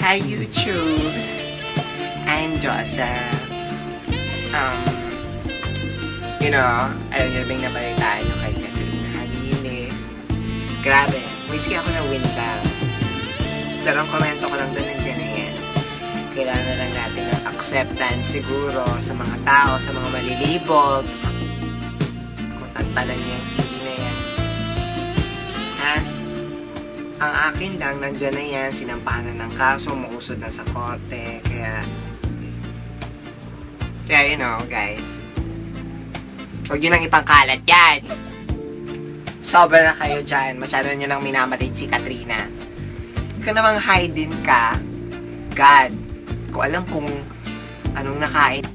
Hi YouTube! I'm Joseph. Alam niyo bang nabalitaan nyo kay Katrina Halili? Grabe, whiskey ako na win lang. Pero ang komento ko lang doon nandiyan na yan. Kailangan na lang natin ng acceptance siguro sa mga tao, sa mga malilibog. Kung tantalan niyo yung CD na yan. Ha? Ang akin lang, nandiyan na yan, sinampahan na ng kaso, mausod na sa korte, kaya guys, huwag nyo nang ipangkalat yan. Sobra na kayo dyan, masyado nyo nang minamalit si Katrina. Huwag ka namang hide ka, God, ko alam kung anong nakain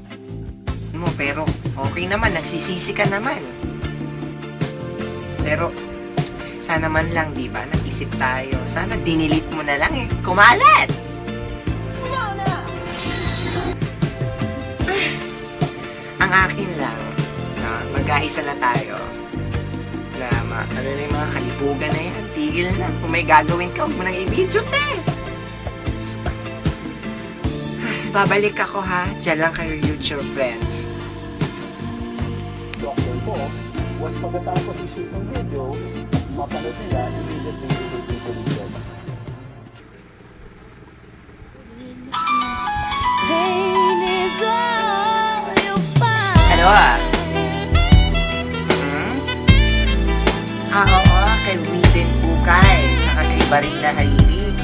mo, pero okay naman, nagsisisi ka naman. Pero sana man lang, di ba? Nag-isip tayo. Sana dinilit mo na lang eh. Kumalat! No. Ang akin lang, mag-aisa na tayo. Na, ano na yung mga kalibugan na yan. Tigil na. Kung may gagawin ka, huwag mo nang i-video te. Babalik ako ha. Diyan lang kayo YouTube friends. Doktor ko, was pagkatapos i-shoot ng video, mapanood nila, immediately i-review ko nila. Ano oo, kay Widen Bukay, saka kay Barila Halili.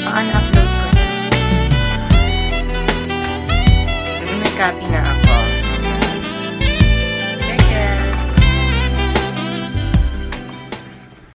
Na-upload ko na. May copy na